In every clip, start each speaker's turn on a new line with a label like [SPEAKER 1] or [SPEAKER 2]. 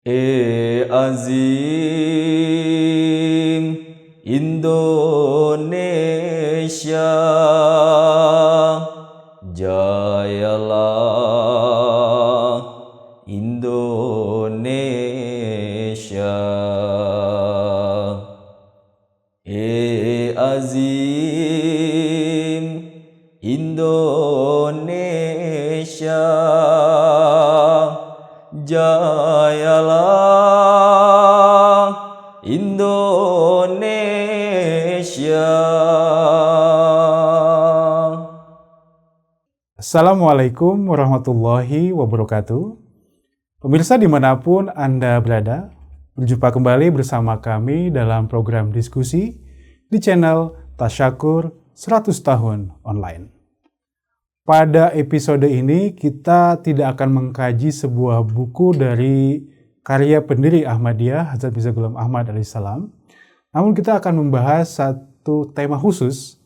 [SPEAKER 1] Azim Indonesia, jayalah Indonesia. Azim Indonesia, jayalah Indonesia.
[SPEAKER 2] Assalamualaikum warahmatullahi wabarakatuh. Pemirsa dimanapun Anda berada, berjumpa kembali bersama kami dalam program diskusi di channel Tasyakur 100 Tahun Online. Pada episode ini kita tidak akan mengkaji sebuah buku dari karya pendiri Ahmadiyah, Hazrat Mirza Ghulam Ahmad alaihissalam. Namun kita akan membahas satu tema khusus,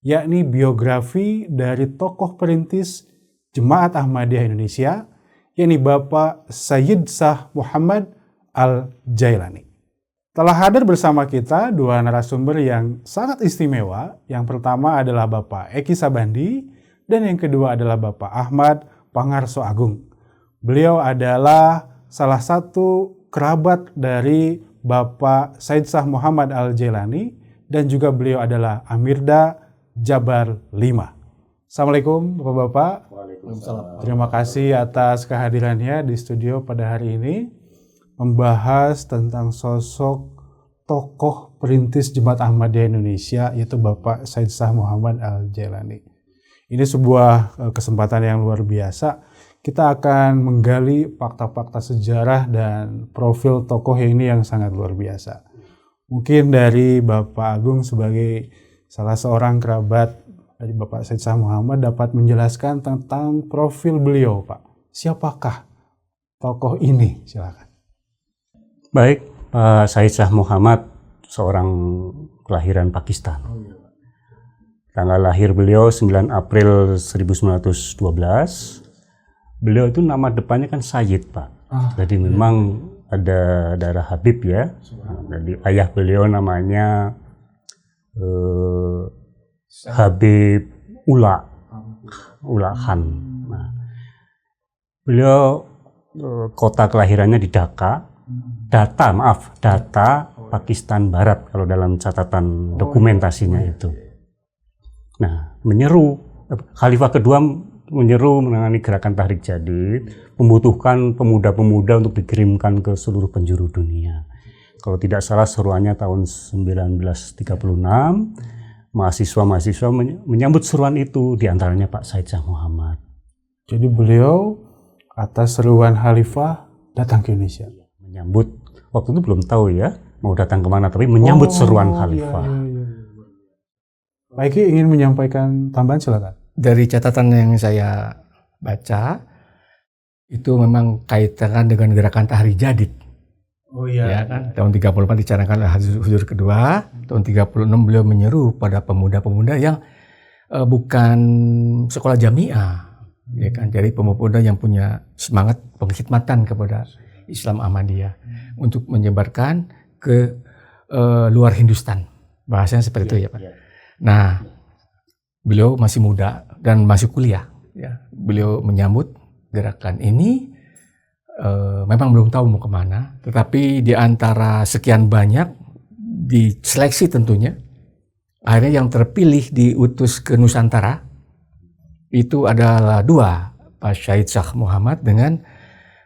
[SPEAKER 2] yakni biografi dari tokoh perintis Jemaat Ahmadiyah Indonesia, yakni Bapak Sayyid Shah Muhammad Al-Jailani. Telah hadir bersama kita dua narasumber yang sangat istimewa. Yang pertama adalah Bapak Eki Sabandi dan yang kedua adalah Bapak Ahmad Pangarso Agung. Beliau adalah salah satu kerabat dari Bapak Sayyid Shah Muhammad Al-Jailani dan juga beliau adalah Amirda Jabar 5. Assalamualaikum Bapak-Bapak.
[SPEAKER 3] Waalaikumsalam.
[SPEAKER 2] Terima kasih atas kehadirannya di studio pada hari ini membahas tentang sosok tokoh perintis Jemaat Ahmadiyah Indonesia, yaitu Bapak Sayyid Shah Muhammad Al-Jailani. Ini sebuah kesempatan yang luar biasa. Kita akan menggali fakta-fakta sejarah dan profil tokoh ini yang sangat luar biasa. Mungkin dari Bapak Agung sebagai salah seorang kerabat dari Bapak Sayyid Shah Muhammad dapat menjelaskan tentang profil beliau, Pak. Siapakah tokoh ini? Silakan.
[SPEAKER 3] Baik, Pak Sayyid Shah Muhammad seorang kelahiran Pakistan. Tanggal lahir beliau 9 April 1912. Beliau itu nama depannya kan Sayyid, Pak. Jadi memang ada darah Habib ya. Jadi ayah beliau namanya Habib Ula Khan. Nah, beliau kota kelahirannya di Dhaka. Data Pakistan Barat kalau dalam catatan dokumentasinya itu. Nah, Khalifah kedua menyeru menangani gerakan Tahrik Jadid, membutuhkan pemuda-pemuda untuk dikirimkan ke seluruh penjuru dunia. Kalau tidak salah seruannya tahun 1936, mahasiswa-mahasiswa menyambut seruan itu, diantaranya Pak Sayyid Shah Muhammad.
[SPEAKER 2] Jadi beliau atas seruan Khalifah datang ke Indonesia.
[SPEAKER 3] Menyambut, waktu itu belum tahu ya mau datang kemana, tapi menyambut seruan Khalifah.
[SPEAKER 2] Iya. Pak Eki ingin menyampaikan tambahan, silakan.
[SPEAKER 4] Dari catatan yang saya baca, itu memang kaitan dengan gerakan Tahrik Jadid.
[SPEAKER 2] Oh iya.
[SPEAKER 4] Ya kan? Tahun 34 dicanangkan oleh Huzur kedua, tahun 36 beliau menyeru pada pemuda-pemuda yang bukan sekolah jamiah, ya kan? Jadi pemuda yang punya semangat pengkhidmatan kepada Islam Ahmadiyah untuk menyebarkan ke luar Hindustan. Bahasanya seperti itu ya Pak. Nah, beliau masih muda dan masih kuliah. Ya. Beliau menyambut gerakan ini, memang belum tahu mau kemana. Tetapi di antara sekian banyak, diseleksi tentunya, akhirnya yang terpilih diutus ke Nusantara, itu adalah dua, Pak Sayyid Shah Muhammad dengan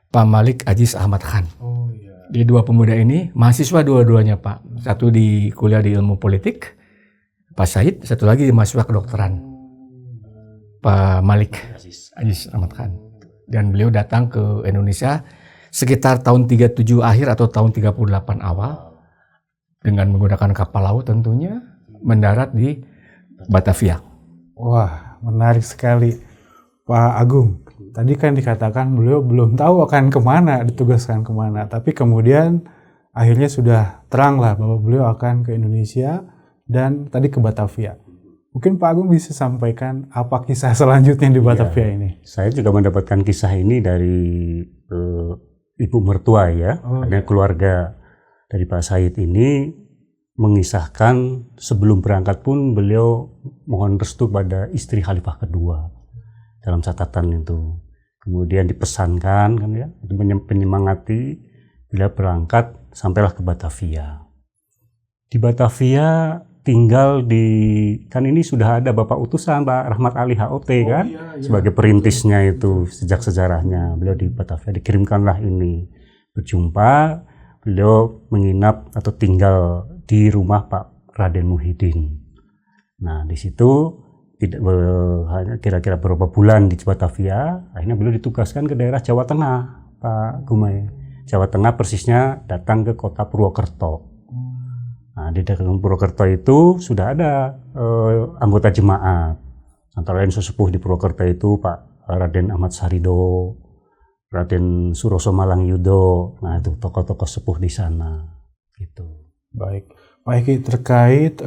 [SPEAKER 4] Pak Malik Aziz Ahmad Khan.
[SPEAKER 2] Oh iya.
[SPEAKER 4] Di dua pemuda ini, mahasiswa dua-duanya Pak. Satu di kuliah di ilmu politik, Pak Sayyid, satu lagi di mahasiswa kedokteran, Pak Malik Aziz Ahmad Khan. Dan beliau datang ke Indonesia sekitar tahun 37 akhir atau tahun 38 awal dengan menggunakan kapal laut tentunya, mendarat di Batavia.
[SPEAKER 2] Wah, menarik sekali. Pak Agung, tadi kan dikatakan beliau belum tahu akan kemana, ditugaskan kemana. Tapi kemudian akhirnya sudah terang lah bahwa beliau akan ke Indonesia dan tadi ke Batavia. Mungkin Pak Agung bisa sampaikan apa kisah selanjutnya di Batavia ini?
[SPEAKER 3] Saya juga mendapatkan kisah ini dari ibu mertua ya,
[SPEAKER 2] Oh,
[SPEAKER 3] ada keluarga dari Pak Said ini mengisahkan sebelum berangkat pun beliau mohon restu pada istri Khalifah kedua dalam catatan itu. Kemudian dipesankan kan ya, itu menyemangati bila berangkat sampailah ke Batavia. Di Batavia tinggal di, kan ini sudah ada Bapak utusan Pak Rahmat Ali HOT kan, sebagai perintisnya itu sejak sejarahnya. Beliau di Batavia dikirimkanlah ini. Berjumpa, beliau menginap atau tinggal di rumah Pak Raden Muhyiddin. Nah di situ tidak hanya kira-kira beberapa bulan di Batavia, akhirnya beliau ditugaskan ke daerah Jawa Tengah, Pak Gumai. Jawa Tengah persisnya datang ke kota Purwokerto. Nah, di daerah Purwokerto itu sudah ada anggota jemaat. Antara lain sesepuh di Purwokerto itu Pak Raden Ahmad Sarido, Raden Suroso Malangyudo. Nah, itu tokoh-tokoh sepuh di sana. Gitu.
[SPEAKER 2] Baik. Pak Eki, terkait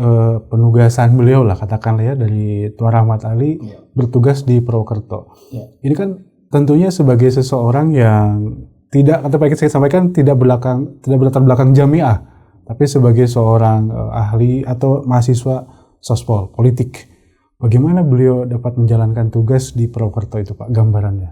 [SPEAKER 2] penugasan beliau lah, katakanlah ya, dari Tuan Rahmat Ali bertugas di Purwokerto. Ini kan tentunya sebagai seseorang yang tidak, kata Pak Eki saya sampaikan, tidak berlatar belakang jamiah, tapi sebagai seorang ahli atau mahasiswa sospol, politik. Bagaimana beliau dapat menjalankan tugas di Purwokerto itu, Pak, gambarannya?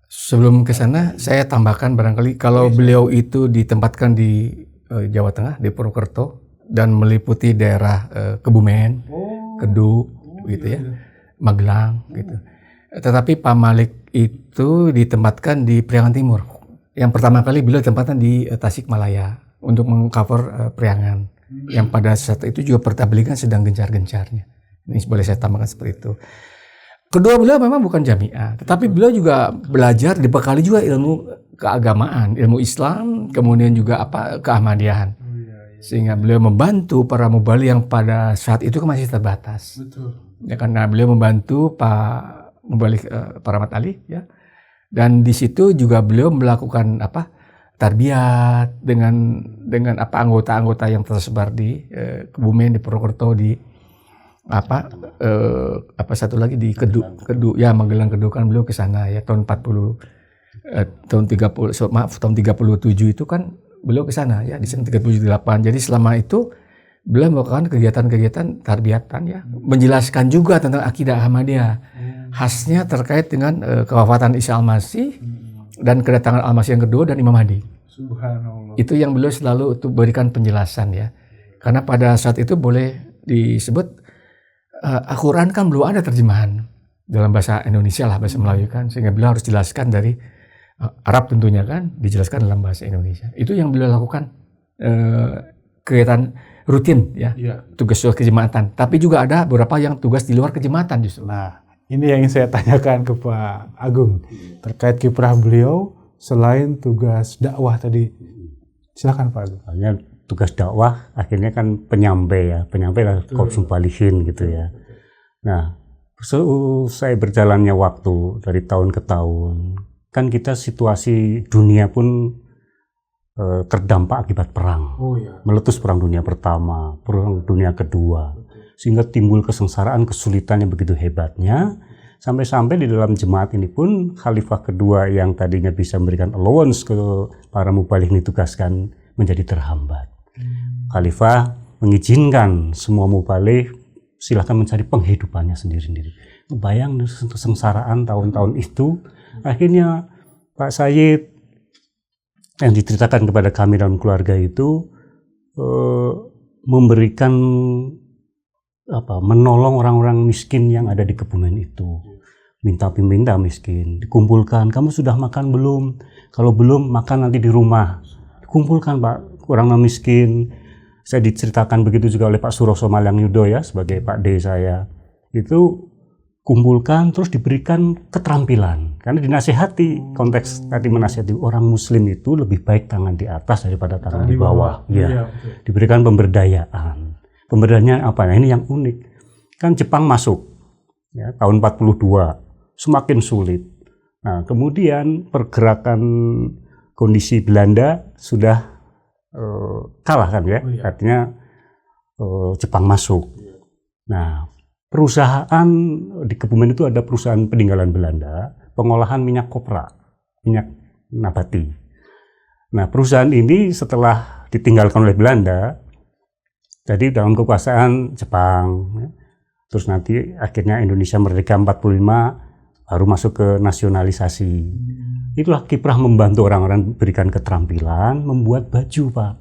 [SPEAKER 4] Sebelum ke sana, saya tambahkan barangkali kalau beliau itu ditempatkan di Jawa Tengah, di Purwokerto, dan meliputi daerah Kebumen, Kedung, gitu ya, Magelang, gitu. Tetapi Pak Malik itu ditempatkan di Priangan Timur. Yang pertama kali beliau ditempatkan di Tasikmalaya untuk mengcover Priangan, yang pada saat itu juga pertabligan sedang gencar-gencarnya. Ini boleh saya tambahkan seperti itu. Kedua, beliau memang bukan jamiah, tetapi beliau juga belajar, dibekali juga ilmu keagamaan, ilmu Islam, kemudian juga keahmadiyahan. Sehingga beliau membantu para mubali yang pada saat itu masih terbatas. Betul. Ya, karena beliau membantu Pak Mubali Pak Rahmat Ali ya. Dan di situ juga beliau melakukan tarbiyat dengan anggota-anggota yang tersebar di Kebumen, di Purwokerto, di satu lagi di Kedung ya, Magelang Kedung, kan beliau ke sana ya tahun 37 itu kan beliau ke sana ya, di sana 38. Jadi selama itu beliau melakukan kegiatan-kegiatan tarbiyatan ya, menjelaskan juga tentang akidah Ahmadiyah. Khasnya terkait dengan kewafatan Isa Al-Masih dan kedatangan Al-Masih yang kedua dan Imam Mahdi. Subhanallah. Itu yang beliau selalu berikan penjelasan ya. Karena pada saat itu boleh disebut Al-Quran kan belum ada terjemahan dalam bahasa Indonesia lah, bahasa Melayu kan, sehingga beliau harus jelaskan dari Arab tentunya kan, dijelaskan dalam bahasa Indonesia. Itu yang beliau lakukan kegiatan rutin ya, tugas kejemaatan. Tapi juga ada beberapa yang tugas di luar kejemaatan justru.
[SPEAKER 2] Nah, ini yang ingin saya tanyakan ke Pak Agung terkait kiprah beliau selain tugas dakwah tadi. Silakan Pak Agung.
[SPEAKER 3] Hanya tugas dakwah akhirnya kan penyampai lah Korps Mubalikin gitu ya. Nah, saya berjalannya waktu dari tahun ke tahun, kan kita situasi dunia pun terdampak akibat perang. Meletus perang dunia pertama, perang dunia kedua, sehingga timbul kesengsaraan, kesulitan yang begitu hebatnya, sampai-sampai di dalam jemaat ini pun Khalifah kedua yang tadinya bisa memberikan allowance ke para mubalik ditugaskan menjadi terhambat. Khalifah mengizinkan semua mubalik silahkan mencari penghidupannya sendiri-sendiri. Bayang kesengsaraan tahun-tahun itu, akhirnya Pak Said yang diceritakan kepada kami dalam keluarga itu memberikan menolong orang-orang miskin yang ada di Kebumen itu. Minta miskin, dikumpulkan, kamu sudah makan belum? Kalau belum, makan nanti di rumah. Dikumpulkan Pak, orang miskin. Saya diceritakan begitu juga oleh Pak Suroso Malangyudo ya, sebagai Pak D saya. Itu kumpulkan, terus diberikan keterampilan. Karena dinasihati, konteks tadi menasihati orang muslim itu lebih baik tangan di atas daripada tangan di bawah. Ya, diberikan pemberdayaan. Pemberdayaannya apa? Nah, ini yang unik. Kan Jepang masuk ya, tahun 42, semakin sulit. Nah, kemudian pergerakan kondisi Belanda sudah kalah kan ya, artinya Jepang masuk. Nah, perusahaan di Kebumen itu ada perusahaan peninggalan Belanda, pengolahan minyak kopra, minyak nabati. Nah, perusahaan ini setelah ditinggalkan oleh Belanda, jadi dalam kekuasaan Jepang, ya. Terus nanti akhirnya Indonesia merdeka 45, baru masuk ke nasionalisasi. Itulah kiprah membantu orang-orang, berikan keterampilan, membuat baju, Pak.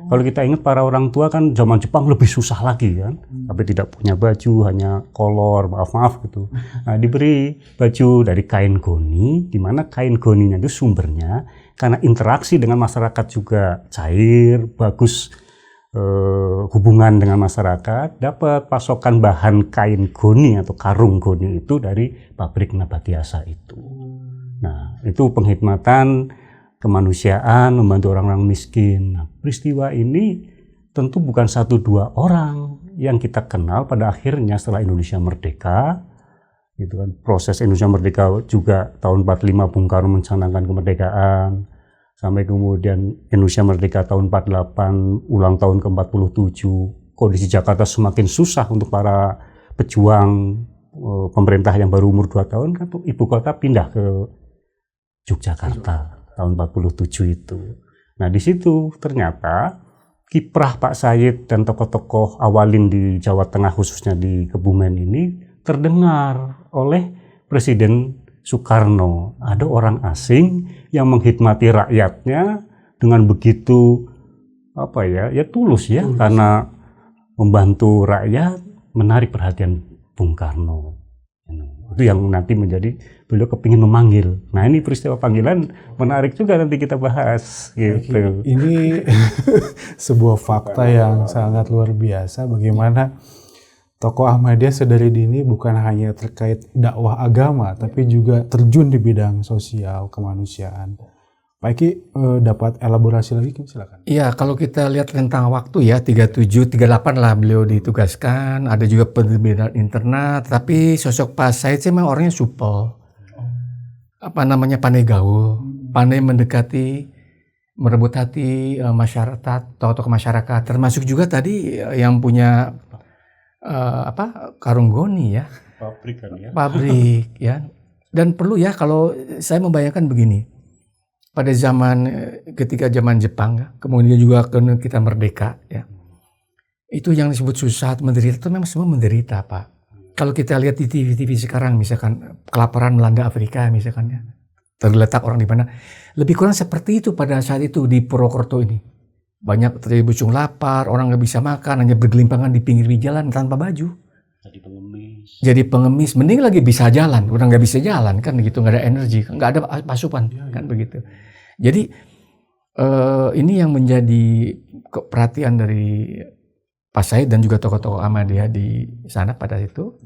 [SPEAKER 3] Kalau kita ingat para orang tua kan zaman Jepang lebih susah lagi kan, tapi tidak punya baju, hanya kolor, maaf gitu. Nah, diberi baju dari kain goni, di mana kain goninya itu sumbernya karena interaksi dengan masyarakat juga cair, bagus, hubungan dengan masyarakat, dapat pasokan bahan kain goni atau karung goni itu dari pabrik Nabatiasa itu. Nah, itu penghikmatan kemanusiaan, membantu orang-orang miskin. Nah, peristiwa ini tentu bukan 1-2 orang yang kita kenal pada akhirnya setelah Indonesia merdeka. Gitu kan. Proses Indonesia merdeka juga tahun 45 Bung Karno mencanangkan kemerdekaan. Sampai kemudian Indonesia merdeka tahun 48, ulang tahun ke-47. Kondisi Jakarta semakin susah untuk para pejuang pemerintah yang baru umur 2 tahun, kan ibu kota pindah ke Yogyakarta tahun 47 itu. Nah, di situ ternyata kiprah Pak Said dan tokoh-tokoh awalin di Jawa Tengah, khususnya di Kebumen ini, terdengar oleh Presiden Soekarno. Ada orang asing yang menghikmati rakyatnya dengan begitu tulus ya, karena membantu rakyat, menarik perhatian Bung Karno. Itu yang nanti menjadi beliau kepingin memanggil. Nah, ini peristiwa panggilan menarik juga nanti kita bahas gitu.
[SPEAKER 2] Ini sebuah fakta yang sangat luar biasa, bagaimana tokoh Ahmadiyah sedari dini bukan hanya terkait dakwah agama, tapi juga terjun di bidang sosial kemanusiaan. Pak Eki dapat elaborasi lagi, silakan.
[SPEAKER 4] Iya, kalau kita lihat tentang waktu ya, 37, 38 lah beliau ditugaskan, ada juga penerbitan internet, tapi sosok Pak Said sih memang orangnya supel. Pandai gaul, pandai mendekati, merebut hati masyarakat, tokoh masyarakat, termasuk juga tadi yang punya karung goni ya.
[SPEAKER 3] Pabrik kan ya.
[SPEAKER 4] Pabrik ya. Dan perlu ya, kalau saya membayangkan begini. Pada ketika zaman Jepang ya, kemudian juga kita merdeka ya. Itu yang disebut susah, menderita itu memang semua menderita, Pak. Kalau kita lihat di TV sekarang misalkan kelaparan melanda Afrika misalkan ya. Terletak orang di mana. Lebih kurang seperti itu pada saat itu di Purwokerto ini. Banyak terjadi bucung lapar, orang nggak bisa makan, hanya bergelimpangan di pinggir jalan tanpa baju. Jadi pengemis, mending lagi bisa jalan, udah nggak bisa jalan kan gitu, nggak ada energi, nggak ada asupan kan begitu. Jadi ini yang menjadi perhatian dari Pak Said dan juga tokoh-tokoh Ahmadiyah di sana pada itu,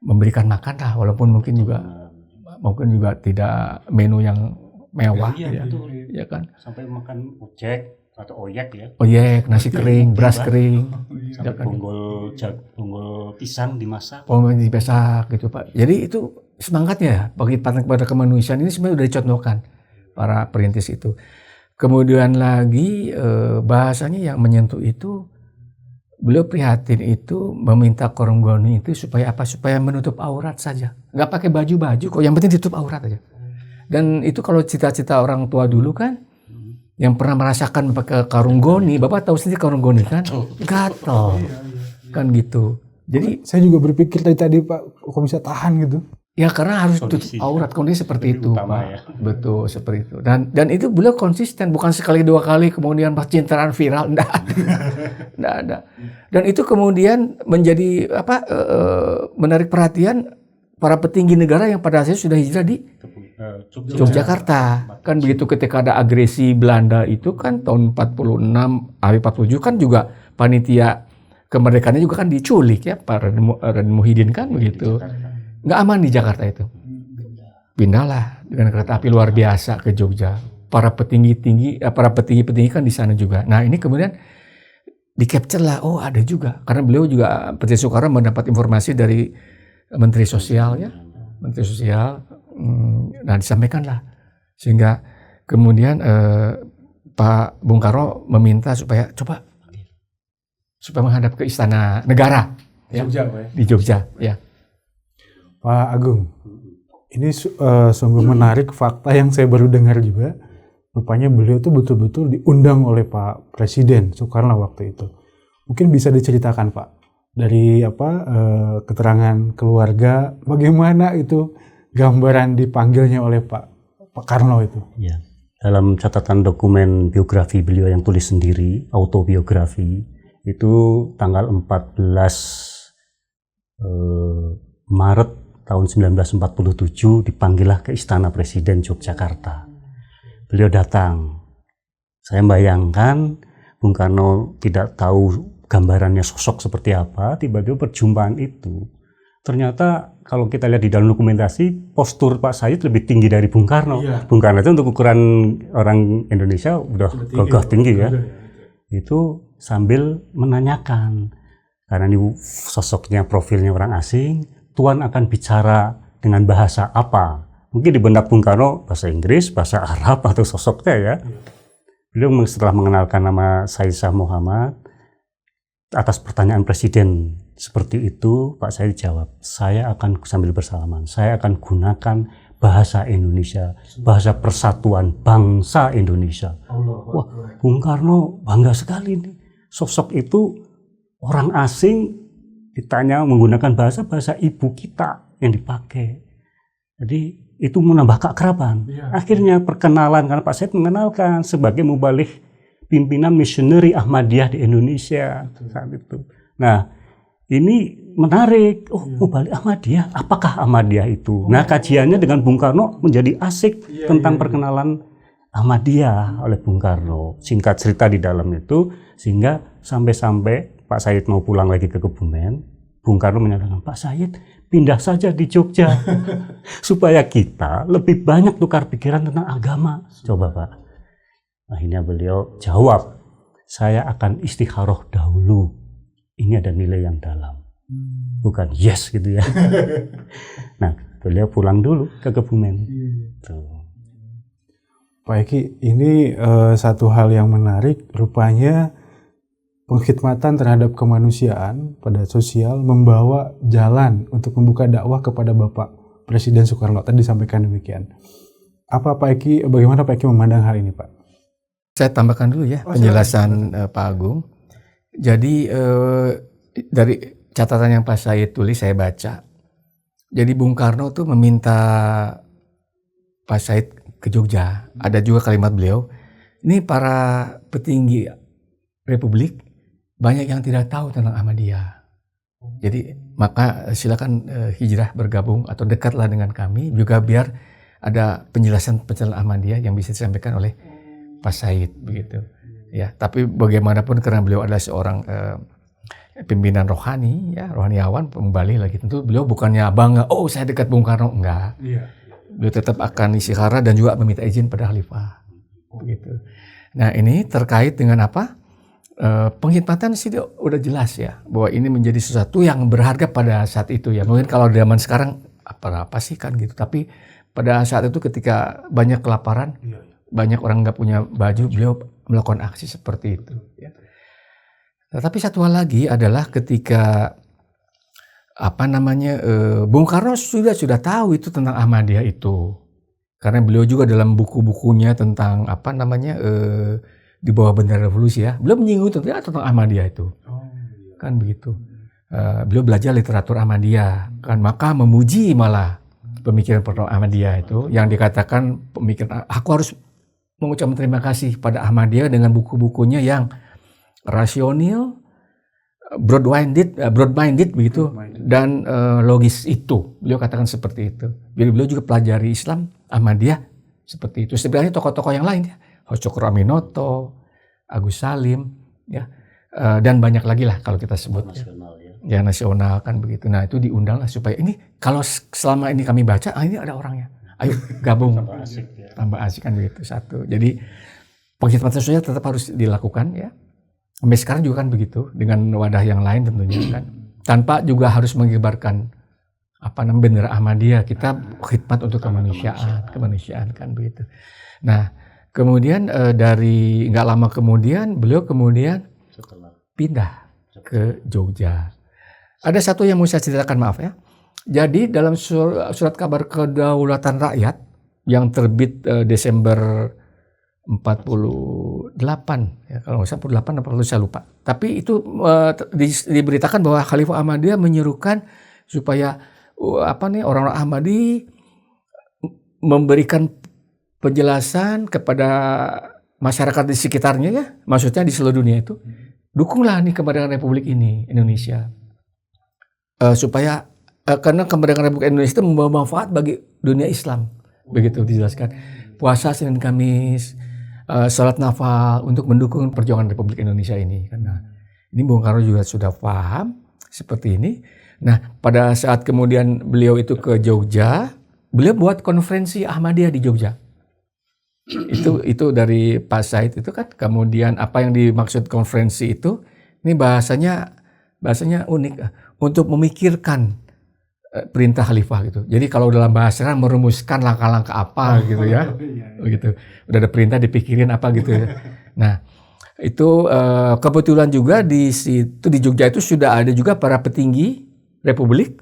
[SPEAKER 4] memberikan makan lah, walaupun mungkin juga tidak menu yang mewah ya kan.
[SPEAKER 3] Sampai makan ojek atau oyek ya.
[SPEAKER 4] Oyek, nasi kering, beras kering.
[SPEAKER 3] Sampai bonggol pisang dimasak.
[SPEAKER 4] Dimasak gitu, Pak. Jadi itu semangatnya bagi pada kemanusiaan ini sebenarnya sudah dicontohkan para perintis itu. Kemudian lagi bahasanya yang menyentuh itu, beliau prihatin itu meminta karung goni itu supaya apa? Supaya menutup aurat saja. Nggak pakai baju-baju kok, yang penting tutup aurat aja. Dan itu kalau cita-cita orang tua dulu kan, yang pernah merasakan pakai karung goni, Bapak tahu sendiri karung goni kan? Gatel. Kan gitu. Jadi
[SPEAKER 2] saya juga berpikir tadi Pak, kok bisa tahan gitu?
[SPEAKER 4] Ya karena harus tutup aurat, kondisi seperti itu, Pak. Ya. Betul, seperti itu. Dan itu beliau konsisten, bukan sekali 2 kali kemudian pas cintaan viral, enggak ada. Dan itu kemudian menjadi menarik perhatian para petinggi negara yang pada akhirnya sudah hijrah di Yogyakarta. Kan begitu ketika ada agresi Belanda itu kan tahun 46, akhir 47 kan juga panitia kemerdekaannya juga kan diculik ya, Pak Raden Muhyiddin kan begitu. Nggak aman di Jakarta itu. Pindahlah dengan kereta api luar biasa ke Jogja. Para petinggi kan di sana juga. Nah ini kemudian di capture lah, oh ada juga. Karena beliau juga, Presiden Soekarno mendapat informasi dari Menteri Sosial ya. Menteri Sosial. Nah disampaikanlah. Sehingga kemudian Pak Bung Karno meminta supaya menghadap ke Istana Negara ya, di Jogja ya.
[SPEAKER 2] Pak Agung, Ini sungguh menarik fakta yang saya baru dengar juga. Rupanya beliau tuh betul-betul diundang oleh Pak Presiden Soekarno waktu itu. Mungkin bisa diceritakan Pak dari keterangan keluarga bagaimana itu gambaran dipanggilnya oleh Pak Karno itu.
[SPEAKER 3] Ya. Dalam catatan dokumen biografi beliau yang tulis sendiri, autobiografi, itu tanggal 14 Maret tahun 1947 dipanggillah ke Istana Presiden Yogyakarta. Beliau datang. Saya bayangkan Bung Karno tidak tahu gambarannya sosok seperti apa, tiba-tiba perjumpaan itu. Ternyata kalau kita lihat di dalam dokumentasi, postur Pak Said lebih tinggi dari Bung Karno. Iya. Bung Karno itu untuk ukuran orang Indonesia udah gagah tinggi ya. Itu sambil menanyakan, karena ini sosoknya profilnya orang asing, Tuan akan bicara dengan bahasa apa? Mungkin di benak Bung Karno bahasa Inggris, bahasa Arab atau sosoknya ya. Beliau setelah mengenalkan nama Said Shah Muhammad, atas pertanyaan Presiden seperti itu, Pak Said jawab, saya akan sambil bersalaman, saya akan gunakan bahasa Indonesia, bahasa persatuan bangsa Indonesia. Wah, Bung Karno bangga sekali nih. Sosok itu orang asing ditanya menggunakan bahasa ibu kita yang dipakai. Jadi itu menambah keakraban. Akhirnya perkenalan, karena Pak Said mengenalkan sebagai muballigh pimpinan misioneri Ahmadiyah di Indonesia saat itu. Nah, ini menarik. Oh, muballigh Ahmadiyah. Apakah Ahmadiyah itu? Nah, kajiannya dengan Bung Karno menjadi asik tentang perkenalan Ahmadiyah oleh Bung Karno. Singkat cerita di dalam itu, sehingga sampai Pak Said mau pulang lagi ke Kebumen, Bung Karno menyatakan, Pak Said pindah saja di Jogja supaya kita lebih banyak tukar pikiran tentang agama. Coba Pak. Akhirnya beliau jawab, saya akan istikharah dahulu. Ini ada nilai yang dalam. Bukan yes gitu ya. Nah, beliau pulang dulu ke Kebumen. Tuh.
[SPEAKER 2] Pak Eki, ini satu hal yang menarik, rupanya pengkhidmatan terhadap kemanusiaan pada sosial membawa jalan untuk membuka dakwah kepada Bapak Presiden Soekarno. Tadi disampaikan demikian. Apa Pak Eki, bagaimana Pak Eki memandang hal ini Pak?
[SPEAKER 4] Saya tambahkan dulu ya penjelasan Pak Agung. Jadi dari catatan yang Pak Said tulis saya baca. Jadi Bung Karno tuh meminta Pak Said ke Jogja. Ada juga kalimat beliau, ini para petinggi Republik banyak yang tidak tahu tentang Ahmadiyah. Jadi maka silakan hijrah bergabung atau dekatlah dengan kami juga biar ada penjelasan Ahmadiyah yang bisa disampaikan oleh Pak Said begitu. Ya, tapi bagaimanapun karena beliau adalah seorang pimpinan rohani, ya rohaniawan, kembali lagi tentu beliau bukannya bangga, oh saya dekat Bung Karno, enggak. Iya. Beliau tetap akan istikharah dan juga meminta izin pada khalifah. Begitu. Nah, ini terkait dengan apa? Pengkhidmatan sih udah jelas ya bahwa ini menjadi sesuatu yang berharga pada saat itu ya. Mungkin kalau zaman sekarang apa sih kan gitu, tapi pada saat itu ketika banyak kelaparan, banyak orang nggak punya baju, beliau melakukan aksi seperti itu ya. Tetapi satu hal lagi adalah ketika Bung Karno sudah tahu itu tentang Ahmadiyah itu, karena beliau juga dalam buku-bukunya tentang di bawah bendera revolusi ya, beliau menyinggung tentang Ahmadiyah itu, kan begitu. Beliau belajar literatur Ahmadiyah, kan maka memuji malah pemikiran Ahmadiyah itu, yang dikatakan pemikiran aku harus mengucapkan terima kasih pada Ahmadiyah dengan buku-bukunya yang rasional, broad-minded begitu, dan logis itu. Beliau katakan seperti itu. Jadi beliau juga pelajari Islam, Ahmadiyah seperti itu. Sebenarnya tokoh-tokoh yang lain ya, Cokro Aminoto, Agus Salim, ya, dan banyak lagi lah kalau kita sebut. Ya nasional kan begitu. Nah itu diundang lah supaya ini kalau selama ini kami baca, ini ada orangnya. Ayo gabung, tambah asik kan begitu satu. Jadi pengkhidmatan sosial tetap harus dilakukan ya. Sampai sekarang juga kan begitu dengan wadah yang lain tentunya kan. Tanpa juga harus mengibarkan bendera Ahmadiyah, kita khidmat untuk kemanusiaan kan begitu. Nah kemudian dari nggak lama kemudian beliau pindah ke Jogja. Ada satu yang mau saya ceritakan, maaf ya. Jadi dalam surat kabar kedaulatan rakyat yang terbit Desember 48 ya, kalau nggak salah 48 apa saya lupa. Tapi itu diberitakan bahwa Khalifah Ahmadiyah menyerukan supaya orang-orang Ahmadi memberikan penjelasan kepada masyarakat di sekitarnya ya, maksudnya di seluruh dunia itu, dukunglah nih kemerdekaan Republik ini Indonesia supaya karena kemerdekaan Republik Indonesia itu membawa manfaat bagi dunia Islam, begitu dijelaskan. Puasa Senin Kamis, salat nafal untuk mendukung perjuangan Republik Indonesia ini. Karena ini Bung Karno juga sudah paham seperti ini. Nah, pada saat kemudian beliau itu ke Jogja, beliau buat konferensi Ahmadiyah di Jogja. Itu dari Pak Said itu kan. Kemudian apa yang dimaksud konferensi itu, ini bahasanya unik, untuk memikirkan perintah khalifah gitu. Jadi kalau dalam bahasa kan merumuskan langkah-langkah apa gitu ya. Begitu. Udah ada perintah dipikirin apa gitu ya. Nah, itu kebetulan juga di situ di Jogja itu sudah ada juga para petinggi Republik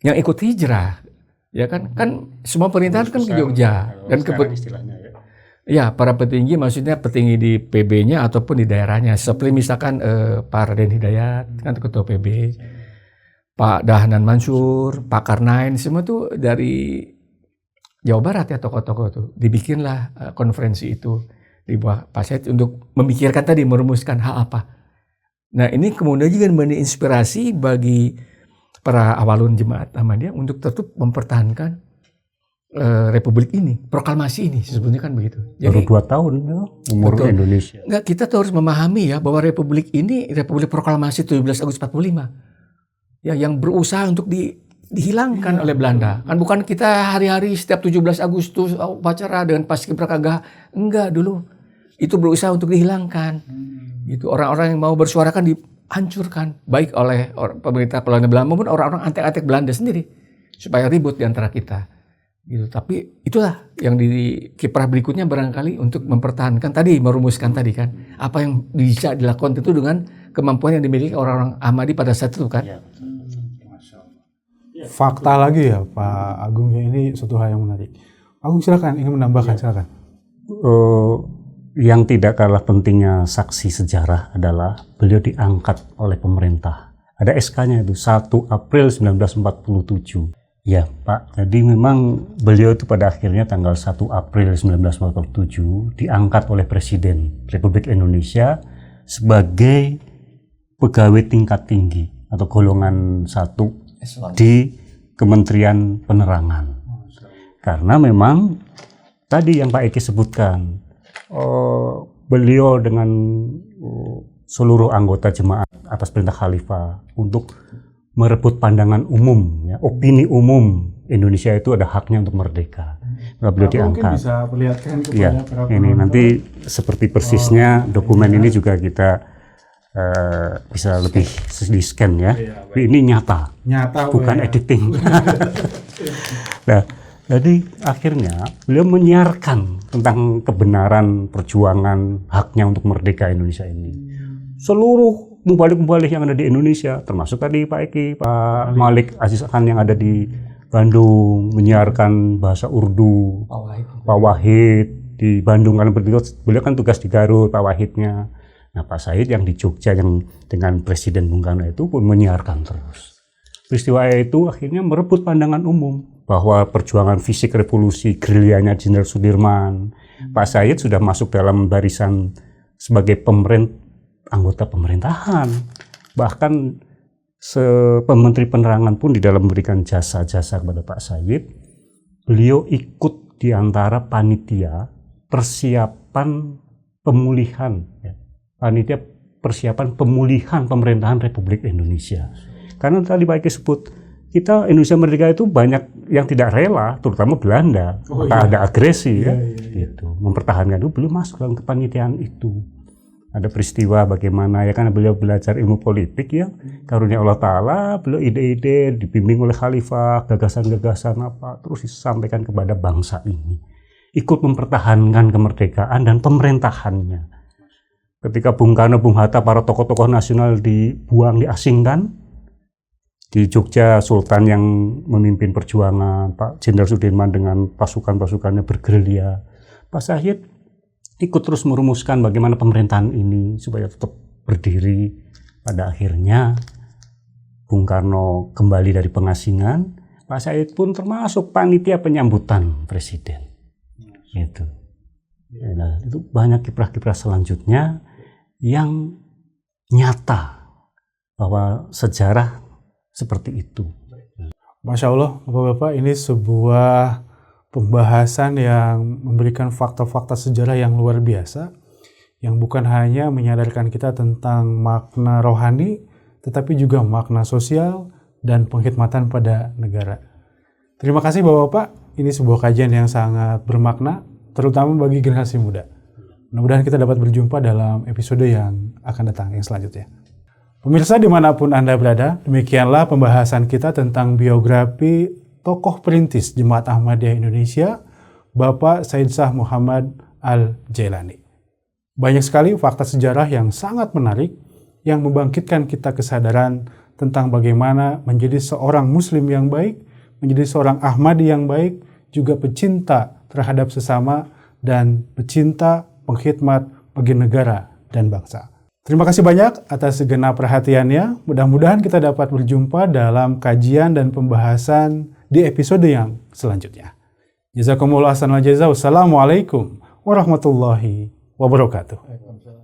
[SPEAKER 4] yang ikut hijrah. Ya kan semua perintahan kan ke Jogja dan ya para petinggi maksudnya petinggi di PB-nya ataupun di daerahnya. Seperti misalkan Pak Raden Hidayat kan ketua PB. Pak Dahlan Mansur, Pak Karnain, semua tuh dari Jawa Barat ya tokoh-tokoh tuh. Dibikinlah konferensi itu di bawah Pak Said untuk memikirkan tadi, merumuskan hal apa. Nah ini kemudian juga menjadi inspirasi bagi para awalun jemaat Ahmadiyah untuk tetap mempertahankan Republik ini, proklamasi ini sebetulnya kan begitu.
[SPEAKER 3] Jadi, baru 2 tahun ya, umur betul. Indonesia.
[SPEAKER 4] Enggak, kita tuh harus memahami ya bahwa Republik ini Republik Proklamasi 17 Agustus 45. Ya, yang berusaha untuk dihilangkan oleh Belanda. Kan bukan kita hari-hari setiap 17 Agustus upacara dengan paskibraka, enggak dulu. Itu berusaha untuk dihilangkan. Gitu. Orang-orang yang mau bersuara kan dihancurkan baik oleh pemerintah Belanda maupun orang-orang antek-antek Belanda sendiri supaya ribut di antara kita. Gitu. Tapi itulah yang di kiprah berikutnya barangkali untuk mempertahankan tadi, merumuskan tadi kan apa yang bisa dilakukan tentu dengan kemampuan yang dimiliki orang-orang Ahmadi pada saat itu kan. Ya.
[SPEAKER 2] Fakta lagi ya Pak Agung, ya ini suatu hal yang menarik. Agung silakan, ingin menambahkan silakan.
[SPEAKER 3] Yang tidak kalah pentingnya saksi sejarah adalah beliau diangkat oleh pemerintah. Ada SK-nya itu 1 April 1947. Ya Pak, jadi memang beliau itu pada akhirnya tanggal 1 April 1947 diangkat oleh Presiden Republik Indonesia sebagai pegawai tingkat tinggi atau golongan 1 di Kementerian Penerangan. Karena memang tadi yang Pak Eki sebutkan, beliau dengan seluruh anggota jemaat atas perintah khalifah untuk merebut pandangan umum, ya, opini umum Indonesia itu ada haknya untuk merdeka. Nah, beliau diangkat.
[SPEAKER 2] Mungkin bisa perlihatkan kepada
[SPEAKER 3] ya, ini nanti seperti persisnya dokumen ini juga kita bisa lebih di scan ya. Tapi ini nyata bukan editing. Nah, jadi akhirnya beliau menyiarkan tentang kebenaran perjuangan haknya untuk merdeka Indonesia ini. Seluruh mubalik-mubalik yang ada di Indonesia, termasuk tadi Pak Eki, Pak Malik Aziz Khan yang ada di Bandung menyiarkan bahasa Urdu, Pak Wahid di Bandung, karena beliau kan tugas di Garut, Pak Wahidnya. Nah, Pak Said yang di Jogja yang dengan Presiden Bung Karno itu pun menyiarkan terus. Peristiwa itu akhirnya merebut pandangan umum bahwa perjuangan fisik revolusi gerilyanya Jenderal Sudirman, Pak Said sudah masuk dalam barisan sebagai anggota pemerintahan. Bahkan Menteri Penerangan pun di dalam memberikan jasa-jasa kepada Pak Said, beliau ikut di antara panitia persiapan pemulihan, ya. Panitia persiapan pemulihan pemerintahan Republik Indonesia. Karena tadi Pak Eki sebut, kita Indonesia Merdeka itu banyak yang tidak rela, terutama Belanda, ada agresi ya, gitu. Mempertahankan itu, beliau masuk dalam kepanitiaan itu. Ada peristiwa bagaimana ya, karena beliau belajar ilmu politik ya, karunia Allah Ta'ala, beliau ide-ide dibimbing oleh khalifah, gagasan-gagasan apa, terus disampaikan kepada bangsa ini. Ikut mempertahankan kemerdekaan dan pemerintahannya. Ketika Bung Karno, Bung Hatta, para tokoh-tokoh nasional dibuang, diasingkan, Di Jogja, Sultan yang memimpin perjuangan, Pak Jenderal Sudirman dengan pasukan-pasukannya bergerilya. Pak Said ikut terus merumuskan bagaimana pemerintahan ini supaya tetap berdiri. Pada akhirnya Bung Karno kembali dari pengasingan, Pak Said pun termasuk panitia penyambutan presiden. Itu. Nah, itu banyak kiprah-kiprah selanjutnya yang nyata bahwa sejarah seperti itu.
[SPEAKER 2] Masya Allah, Bapak-Bapak, ini sebuah pembahasan yang memberikan fakta-fakta sejarah yang luar biasa, yang bukan hanya menyadarkan kita tentang makna rohani, tetapi juga makna sosial dan penghormatan pada negara. Terima kasih Bapak-Bapak, ini sebuah kajian yang sangat bermakna, terutama bagi generasi muda. Mudah-mudahan kita dapat berjumpa dalam episode yang akan datang, yang selanjutnya. Pemirsa dimanapun Anda berada, demikianlah pembahasan kita tentang biografi tokoh perintis Jemaat Ahmadiyah Indonesia, Bapak Said Shah Muhammad Al-Jailani. Banyak sekali fakta sejarah yang sangat menarik, yang membangkitkan kita kesadaran tentang bagaimana menjadi seorang Muslim yang baik, menjadi seorang Ahmadi yang baik, juga pecinta terhadap sesama, dan pecinta pengkhidmat bagi negara dan bangsa. Terima kasih banyak atas segenap perhatiannya. Mudah-mudahan kita dapat berjumpa dalam kajian dan pembahasan di episode yang selanjutnya. Jazakumullah ahsanal jazaa. Wassalamualaikum warahmatullahi wabarakatuh.